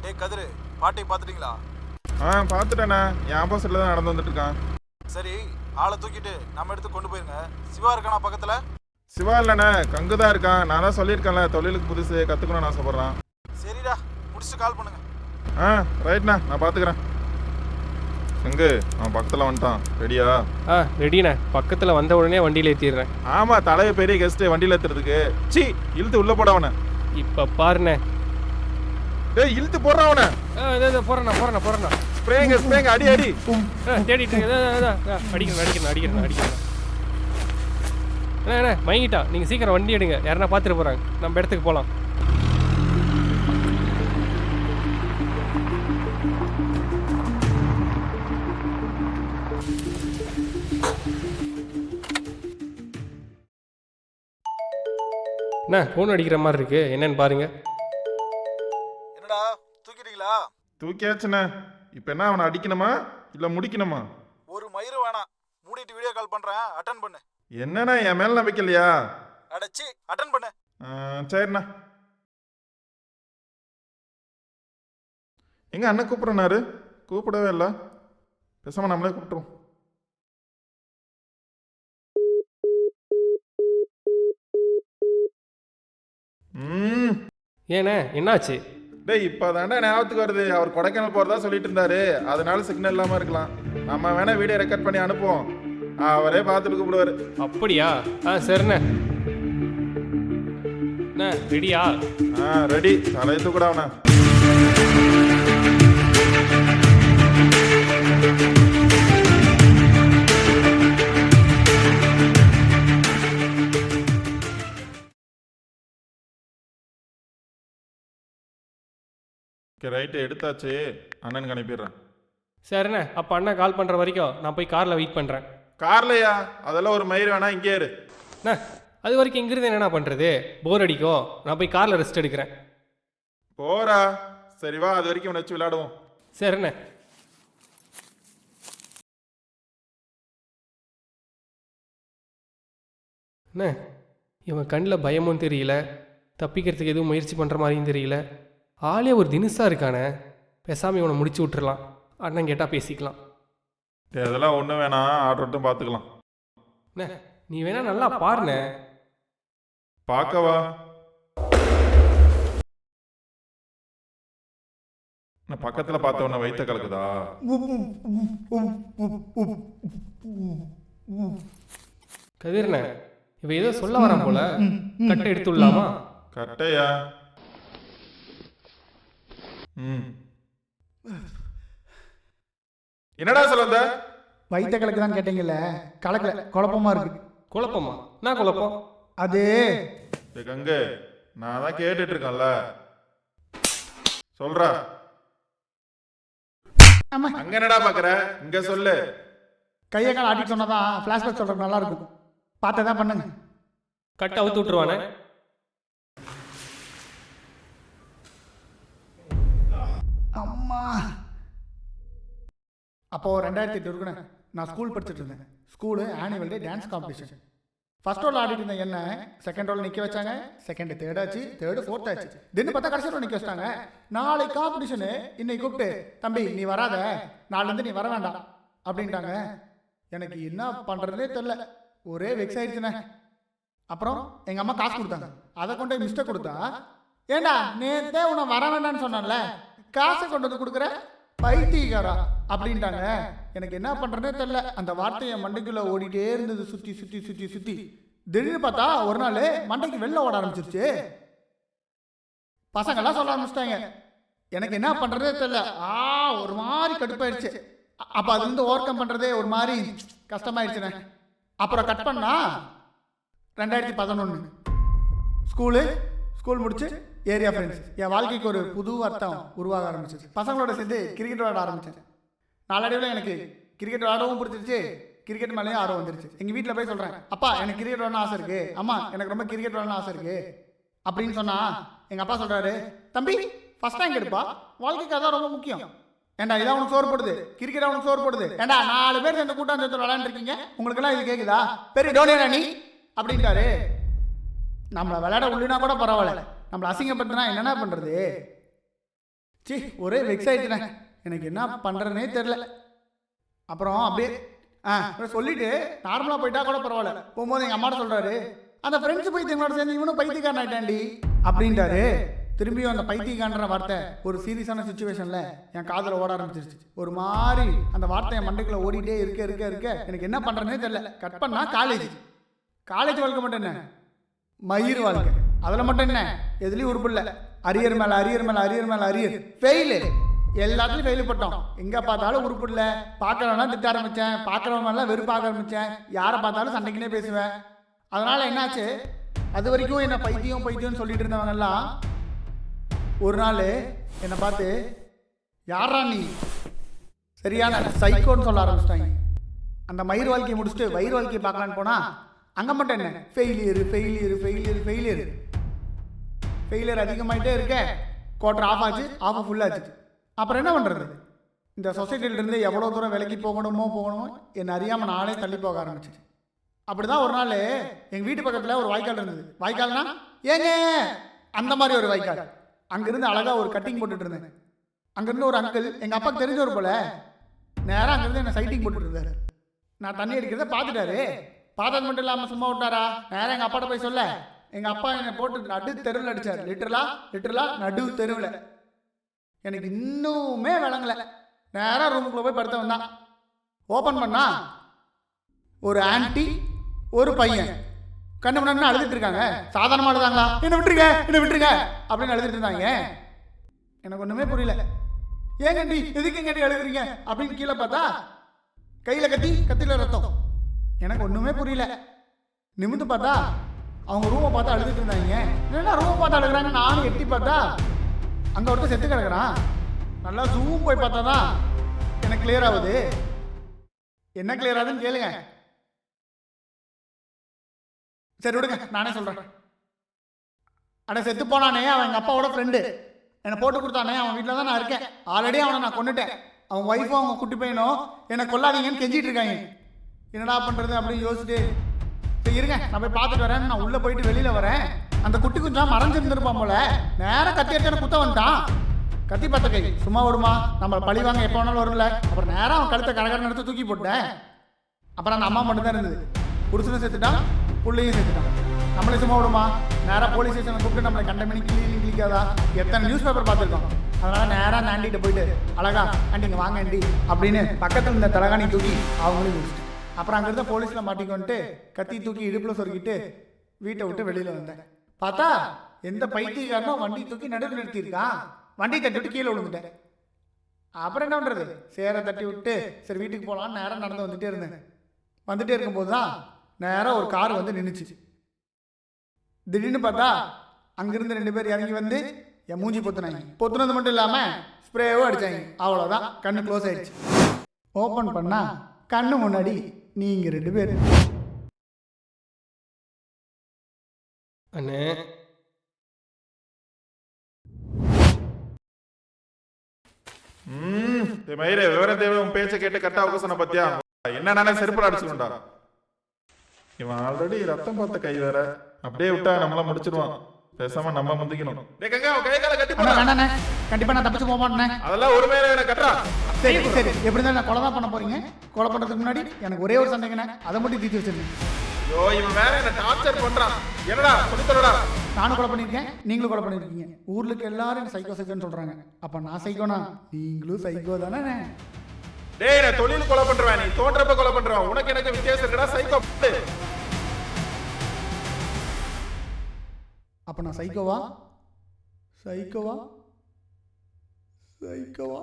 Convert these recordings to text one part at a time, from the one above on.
ஏய் கதிரு, பாட்டி பார்த்துட்டீங்களா? பார்த்துட்டேண்ணே. என் ஆப்போசிட்டில் தான் நடந்து வந்துட்டு இருக்கான். சரி, ஆளை தூக்கிட்டு நம்ம எடுத்து கொண்டு போயிருங்க. சிவா இருக்கானா பக்கத்துல? சிவா இல்லைண்ணே, கங்கு தான் இருக்கான். நான் தான் சொல்லியிருக்கேன்ல, தொழிலுக்கு புதுசு கற்றுக்கணும்னு ஆசைப்பட்றான். சரிடா, முடிச்சுட்டு கால் பண்ணுங்க. ரைட்ண்ணா, நான் பார்த்துக்கிறேன். கங்கு அவன் பக்கத்தில் வந்துட்டான். ரெடியா? ரெடிண்ணே. பக்கத்தில் வந்த உடனே வண்டியில் ஏற்றிடுறேன். ஆமாம், தலையை பெரிய கெஸ்ட்டு வண்டியில் ஏற்றுறதுக்கு. இழுத்து உள்ளே போடவனே. இப்போ பாருண்ணே. டேய், இழுத்து போடுறவனே. போறேண்ணா. ஸ்ப்ரேங்க அடி அடி. தேடிட்டு அடிக்கிறேன். அண்ணா மயங்கிட்டா. நீங்கள் சீக்கிரம் வண்டி எடுங்க. யாருன்னா பார்த்துட்டு போகிறாங்க. நம்ம இடத்துக்கு போகலாம். அண்ணா ஃபோன் அடிக்கிற மாதிரி இருக்கு. என்னன்னு பாருங்க. என்னடா தூக்கிட்டீங்களா? தூக்கியாச்சுண்ணே. இப்போ என்ன, அவனை அடிக்கணுமா இல்லை முடிக்கணுமா? ஒரு மயிறு வேணாம். மூடிட்டு வீடியோ கால் பண்றேன், அட்டன் பண்ணு. என்னண்ணா, என் மேல நம்பிக்கை இல்லையா? அடச்சி, அட்டன் பண்ணு. சரிண்ணா. எங்க அண்ணன் கூப்பிட்றனாரு? கூப்பிடவே இல்லை. பேசாம நம்மளே கூப்பிட்டுருவோம். ஏண்ணே என்னாச்சு? டேய், இப்போ தாண்டா ஞாபகத்துக்கு வருது. அவர் கொடைக்கானல் போகிறதா சொல்லிட்டு இருந்தாரு. அதனால சிக்னல் இல்லாமல் இருக்கலாம். நம்ம வேணா வீடியோ ரெக்கார்ட் பண்ணி அனுப்புவோம். அவரே பார்த்துட்டு கூப்பிடுவாரு. அப்படியா? சரிண்ணே. ரெடியா? ரெடி. தலையை தூக்கிடாவண்ணா. ரைட்டு, எடுத்தாச்சு. அண்ணனுக்கு அனுப்பிடுறேன். சரிண்ணே. அப்போ அண்ணன் கால் பண்ணுற வரைக்கும் நான் போய் காரில் வெயிட் பண்ணுறேன். கார்லையா? அதெல்லாம் ஒரு மயிர் வேணா, இங்கே இரு. அது வரைக்கும் இங்கிருந்து என்னண்ணா பண்ணுறது? போர் அடிக்கும். நான் போய் காரில் ரெஸ்ட் எடுக்கிறேன். போரா? சரி வா, அது வரைக்கும் வச்சு விளையாடுவோம். சரிண்ணே. அண்ணே, இவன் கண்ணில் பயமும் தெரியல, தப்பிக்கிறதுக்கு எதுவும் முயற்சி பண்ணுற மாதிரியும் தெரியல. ஆளே ஒரு தினுசாக இருக்கானே. பேசாமல் இவனை முடிச்சு விட்டுறலாம். அண்ணன் கேட்டால் பேசிக்கலாம். அதெல்லாம் ஒன்றும் வேணாம், ஆர்டர்ட்டும் பார்த்துக்கலாம். நீ வேணா நல்லா பாருண்ணே. பார்க்கவா? நான் பக்கத்தில் பார்த்தவன வைத்த கலக்குதா? கதிர்ண்ணே, இவ ஏதோ சொல்ல வரான் போல. கட்டை எடுத்துடலாமா? கட்டையா? என்னடா சொல்ல வந்த? வைத்த கலக்கு தான் கேட்டீங்கல்ல, கலக்கல. குழப்பமா இருக்கு. குழப்பமா? நான் குழப்பம் அது கங்கு, நான் தான் கேட்டுட்டு இருக்கேன்ல, சொல்றா. அங்க என்னடா பாக்குற? இங்க சொல்லு. கையை கால் ஆட்டிட்டு சொன்னாதான் பிளாஷ்பேக் சொல்றது நல்லா இருக்கும். பார்த்ததான் பண்ணுங்க. கட்டை அவுத்து விட்டுருவானே. அம்மா, அப்போ 2008 இருக்குண்ணே. நான் ஸ்கூல் படிச்சுட்டு இருந்தேன். School annual day dance competition. First role ஆடிட்டு இருந்தேன். என்ன செகண்ட் ரோல் நிற்க வச்சாங்க. செகண்ட் தேர்ட் ஆச்சு, தேர்டு ஃபோர்த் ஆச்சு. தின்னு பார்த்தா கடைசி ரோல் நிற்க வச்சிட்டாங்க. நாளைக்கு காம்படிஷனு. இன்னைக்கு கூப்பிட்டு, தம்பி நீ வராத, நாளிலேருந்து நீ வர வேண்டாம் அப்படின்ட்டாங்க. எனக்கு என்ன பண்ணுறதுனே தெரில. ஒரே வெக்ஸ் ஆயிடுச்சுண்ணே. அப்புறம் எங்கள் அம்மா காசு கொடுத்தாங்க. அதை கொண்டு மிஸ்டேக் கொடுத்தா, ஏண்டா நேற்றே உன்னை வர வேண்டான்னு சொன்னான்ல, காசை கொண்டு வந்து கொடுக்குற பைத்தியக்காரா அப்படின்ட்டாங்க. எனக்கு என்ன பண்ணுறதே தெரில. அந்த வார்த்தை என் மண்டைக்குள்ளே ஓடிட்டே இருந்தது. சுற்றி சுற்றி சுற்றி சுற்றி திடீர்னு பார்த்தா ஒரு நாள் மண்டைக்கு வெளில ஓட ஆரம்பிச்சிருச்சு. பசங்கள்லாம் சொல்ல ஆரம்பிச்சிட்டாங்க. எனக்கு என்ன பண்ணுறதே தெரில. ஒரு மாதிரி கடுப்பாயிடுச்சு. அப்போ அதுலேருந்து ஓவர் கம் பண்ணுறதே ஒரு மாதிரி கஷ்டமாயிடுச்சுண்ணே. அப்புறம் கட் பண்ணா 2011 ஸ்கூல் முடிச்சு ஏரியா ஃப்ரெண்ட்ஸ். என் வாழ்க்கைக்கு ஒரு புது அர்த்தம் உருவாக ஆரம்பிச்சிச்சு. பசங்களோட சேர்ந்து கிரிக்கெட் விளையாட ஆரம்பித்தேன். நாளடைவில் எனக்கு கிரிக்கெட் விளையாடவும் பிடிச்சிருச்சு. கிரிக்கெட் மேலேயும் ஆர்வம் வந்துருச்சு. எங்கள் வீட்டில் போய் சொல்கிறேன், அப்பா எனக்கு கிரிக்கெட் விளையாடணும் ஆசை இருக்குது, அம்மா எனக்கு ரொம்ப கிரிக்கெட் விளையாடணும் ஆசை இருக்குது அப்படின்னு சொன்னால், எங்கள் அப்பா சொல்கிறாரு, தம்பி ஃபஸ்ட் ரேங்க் எடுப்பா, வாழ்க்கைக்கு அதான் ரொம்ப முக்கியம். ஏண்டா இதான் உனக்கு சோறு போடுது, கிரிக்கெட் அவனுக்கு சோறு போடுது. ஏண்டா 4 பேர் சேர்ந்து கூட்டம் சேர்த்து விளையாண்டுருக்கீங்க, உங்களுக்கெல்லாம் இது கேட்குதா? பெரிய டோனியா நீ அப்படின்ட்டாரு. நம்மளை விளையாட உள்ளினா கூட பரவாயில்ல, நம்மளை அசிங்கப்படுத்தினா என்னென்ன பண்ணுறது? சி ஒரே வெக்ஸ் ஆயிட்டுனே, எனக்கு என்ன பண்ணுறதுனே தெரில. அப்புறம் அப்படியே அப்புறம் சொல்லிட்டு நார்மலாக போயிட்டா கூட பரவாயில்ல. போகும்போது எங்கள் அம்மாட்ட சொல்கிறாரு, அந்த ஃப்ரெண்ட்ஸ் பைத்தியங்களோட சேர்ந்து இவனும் பைத்தியக்காரன் ஆயிட்டாண்டி அப்படின்ட்டாரு. திரும்பியும் அந்த பைத்தியக்காரன்ற வார்த்தை ஒரு சீரியஸான சுச்சுவேஷனில் என் காதில் ஓட ஆரம்பிச்சிருச்சு. ஒரு மாதிரி அந்த வார்த்தை என் மண்டைக்குள்ளே ஓடிட்டே இருக்க எனக்கு என்ன பண்ணுறதுனே தெரில. கட் பண்ணால் காலேஜ் வாழ்க்கை மட்டும் என்ன, மயிர் வாழ்க்கை அதில் மட்டும் என்ன, எதுலேயும் உருப்பு இல்லை. அரியர் மேலே அரியர், ஃபெயிலு, எல்லாத்துலையும் ஃபெயில் பட்டோம். எங்கே பார்த்தாலும் உருப்பு இல்லை. பார்க்குறவனா திட்ட ஆரம்பித்தேன், பார்க்குறவனெல்லாம் வெறுப்பாக ஆரம்பித்தேன், யாரை பார்த்தாலும் சண்டைக்குனே பேசுவேன். அதனால் என்னாச்சு, அது வரைக்கும் என்னை பைத்தியம்னு சொல்லிட்டு இருந்தவங்கெல்லாம் ஒரு நாள் என்னை பார்த்து, யாரா நீ, சரியான சைக்கோன்னு சொல்ல ஆரம்பிச்சிட்டாங்க. அந்த மயிர் வாழ்க்கையை முடிச்சுட்டு வயிறு வாழ்க்கையை பார்க்கலான்னு போனால் அங்கே மட்டும் என்ன, ஃபெயிலியர் அதிகமாகிட்டே இருக்க. குவார்டர் ஆஃப் ஆச்சு, ஆஃப் ஃபுல்லாச்சு. அப்புறம் என்ன பண்ணுறது, இந்த சொசைட்டியிலேருந்து எவ்வளோ தூரம் விலைக்கு போகணுமோ என்னை அறியாமல் நானே தள்ளி போக ஆரம்பிச்சிச்சு. அப்படி தான் ஒரு நாள் எங்கள் வீட்டு பக்கத்தில் ஒரு வாய்க்கால் இருந்தது. வாய்க்கால்னா ஏங்க அந்த மாதிரி ஒரு வாய்க்கால். அங்கேருந்து அழகாக ஒரு கட்டிங் போட்டுட்டு இருந்தேன். அங்கேருந்து ஒரு அங்கிள் எங்கள் அப்பாவுக்கு தெரிஞ்சவர் போல் நேராக அங்கேருந்து என்னை சைட்டிங் போட்டுட்டு இருந்தார். நான் தண்ணி அடிக்கிறத பார்த்துட்டாரு. பார்த்தது மட்டும் இல்லாமல் சும்மா விட்டாரா, நேராக எங்கள் அப்பாட்ட போய் சொல்ல, எங்கள் அப்பா என்னை போட்டு நடு தெருவில் அடித்தார். லிட்டரலா நடு தெருவில். எனக்கு இன்னுமே விளங்கலை. நேராக ரூமுக்குள்ளே போய் படுத்த வந்தான். ஓப்பன் பண்ணா ஒரு ஆன்ட்டி ஒரு பையன் கண்ணு முன்னாடி அழுதுட்டு இருக்காங்க. சாதாரணமாக அழுதாங்களா, என்ன விட்டுருங்க அப்படின்னு அழுதுட்டு இருந்தாங்க. எனக்கு ஒன்றுமே புரியல. ஏங்கண்டி எதுக்குங்கண்டி அழுகுறீங்க அப்படின்னு கீழே பார்த்தா கையில் கத்தியில் ரத்தம். எனக்கு ஒன்றுமே புரியல. நிமிந்து பார்த்தா அவங்க ரூமை பார்த்து அழுதுட்டு இருந்தாங்க. என்னன்னா ரூமை பார்த்து அழுகுறாங்க. நானும் எட்டி பார்த்தா அங்கே ஒருத்தர் செத்து கிடக்குறான். நல்லா ஜூம் போய் பார்த்தா தான் எனக்கு கிளியர் ஆகுது. என்ன கிளியர் ஆகுதுன்னு கேளுங்க. சரி விடுங்க, நானே சொல்கிறேன். அட செத்து போனானே அவன் எங்கள் அப்பாவோட ஃப்ரெண்டு, என்னை போட்டு கொடுத்தானே அவன் வீட்டில் தான் நான் இருக்கேன். ஆல்ரெடி அவனை நான் கொண்டுட்டேன். அவன் ஒய்ஃபும் அவங்க குட்டி பையனும் என்னை கொல்லாதீங்கன்னு கெஞ்சிட்டு இருக்காங்க. என்னடா பண்ணுறது அப்படின்னு யோசிச்சுட்டு, சரி இருங்க நான் போய் பார்த்துட்டு வரேன். நான் உள்ளே போயிட்டு வெளியில் வரேன். அந்த குட்டி குஞ்சா மறைஞ்சிருந்துருப்பான் போல. நேராக கத்தி எடுத்து குத்த வந்துட்டான். கத்தி பார்த்த கை சும்மா விடுமா, நம்ம பழிவாங்க எப்போ வேணாலும் வரும்ல. அப்புறம் நேராக அவன் கழுத்தை கரகரன்னு எடுத்து தூக்கி போட்டேன். அப்புறம் அந்த அம்மா மட்டும் தான் இருந்தது. புருஷனை சேர்த்துட்டான், பிள்ளையும் சேர்த்துட்டான். நம்மளே சும்மா விடுமா, நேராக போலீஸ் ஸ்டேஷனை கூப்பிட்டு நம்மளை கண்டமணி கிளிக்காதா. எத்தனை நியூஸ் பேப்பர் பார்த்துருக்கோம். அதனால் நேராக ஆண்டிகிட்ட போயிட்டு அழகா ஆண்டிங்க வாங்க ஆண்டி அப்படின்னு பக்கத்தில் இருந்த தலகாணி தூக்கி அவங்களையும் முடிச்சிட்டு, அப்புறம் அங்கே இருந்த போலீஸில் மாட்டிக்கொண்டு கத்தி தூக்கி இடுப்பில் சொருக்கிட்டு வீட்டை விட்டு வெளியில் வந்தேன். பார்த்தா எந்த பைத்தியக்காரனும் வண்டி தூக்கி நடுவில் நிறுத்தியிருக்கான். வண்டி தட்டி விட்டு கீழே விழுந்துட்டேன். அப்புறம் என்ன பண்ணுறது, சேரை தட்டி விட்டு சரி வீட்டுக்கு போகலான்னு நேராக நடந்து வந்துட்டே இருந்தேன். வந்துட்டே இருக்கும்போது தான் நேராக ஒரு கார் வந்து நின்றுச்சு. திடீர்னு பார்த்தா அங்கேருந்து 2 பேர் இறங்கி வந்து என் மூஞ்சி பொத்துனாங்க. பொத்துனது மட்டும் இல்லாமல் ஸ்ப்ரேவும் அடித்தாங்க. அவ்வளோதான், கண்ணு க்ளோஸ் ஆயிடுச்சு. ஓப்பன் பண்ணால் கண்ணு முன்னாடி நீங்கள் 2 பேர். அண்ணே மயிரே விவரம் தேவை. உன் பேச்சை கேட்டு கரெக்டா அவசரம் பத்தியா என்ன செருப்பட அடிச்சுக்கொண்டா. இவன் ஆல்ரெடி ரத்தம் பார்த்த கை வேற. அப்படியே விட்டா நம்மள முடிச்சிருவான். பேசாம நம்ம முந்திக்கணும். கண்டிப்பா நான் தப்பிச்சு போக மாட்டேன். அதெல்லாம் ஒரு மேல கட்டுறா. சரி எப்படி இருந்தாலும் நான் கொலை தான் பண்ண போறீங்க. கொலை பண்றதுக்கு முன்னாடி எனக்கு ஒரே ஒரு சந்தேகண்ணே, அதை மட்டும் தீர்த்து வச்சிருந்தேன். ஐயோ இவன் வேற என்ன டார்ச்சர் பண்றான். என்னடா சொல்லித்தரடா. நானும் கொலை பண்ணியிருக்கேன், நீங்களும் கொலை பண்ணியிருக்கீங்க. ஊர்லுக்கு எல்லாரும் சைக்கோன்னு சொல்றாங்க. அப்ப நான் சைக்கோனா நீங்களும் சைக்கோ தானே? டேய் நான் தொழில் கொலை பண்றேன், நீ தோன்றப்ப கொலை பண்றேன். உனக்கு எனக்கு வித்தியாசம் இருக்குடா. சைக்கோ. அப்ப நான் சைக்கோவா? சைக்கோவா? சைக்கோவா?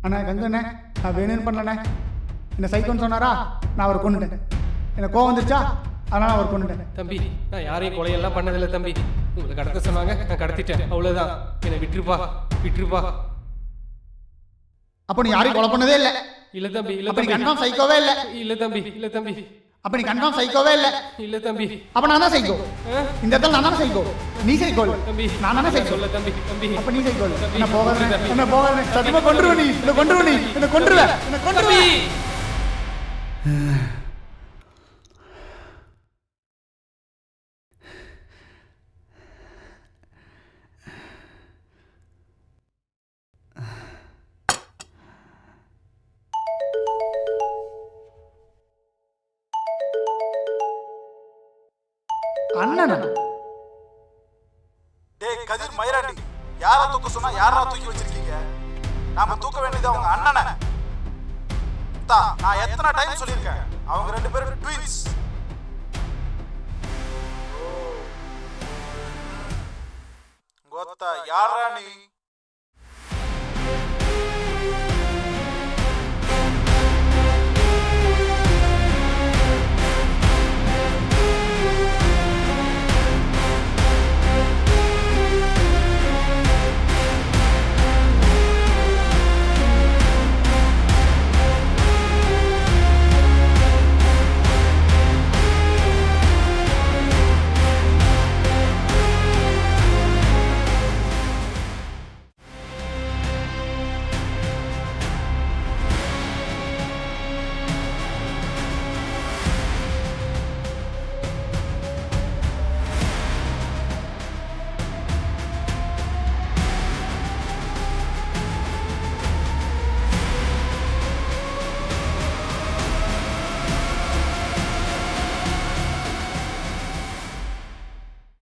அண்ணா கங்கண்ணே, நான் வேணும்னு பண்ணலண்ணே. என்ன சைக்கோன்னு சொன்னாரா, நான் அவரை கொண்டுட்டேன். எனக்கு கோவம் வந்துருச்சா, அதனால் அவர் கொண்டுட்டேன். தம்பி நான் யாரையும் கொலையெல்லாம் பண்ணதில்லை தம்பி. உங்களை கடத்த சொன்னாங்க, நான் கடத்திட்டேன், அவ்வளோதான். என்னை விட்டுருப்பா. அப்போ நீ யாரையும் கொலை பண்ணதே இல்லை? இல்ல தம்பி இல்ல அப்ப நீ தம்பி கன்ஃபார்ம் சைக்கோவே இல்ல. இல்ல தம்பி இல்ல தம்பி அப்ப நீ கன்ஃபார்ம் சைக்கோவே இல்ல. இல்ல தம்பி அப்ப நான் தான் சைக்கோ. இந்த இடத்துல நான் தான் சைக்கோ. நீ சைக்கோ இல்ல. தம்பி நான் தானே சைக்கோ. சொல்ல தம்பி தம்பி அப்ப நீ சைக்கோ இல்ல. தம்பி, என்ன போகாத தம்பி. என்ன போகாத சத்தியமா கொன்றுவ நீ. என்ன கொன்றுவ நீ. என்ன கொன்றுவ. என்ன கொன்றுவ. தம்பி அண்ணனா? டேய் கதிர் மயிராண்டி, யாரை தூக்க சொன்னா யாரா தூக்கி வச்சிருக்கீங்க? நாம தூக்க வேண்டியது அவங்க அண்ணனை. நான் எத்தனை டைம் சொல்லியிருக்கேன், அவங்க 2 பேரும் ட்வின்ஸ். கோத்தா யாரா நீ?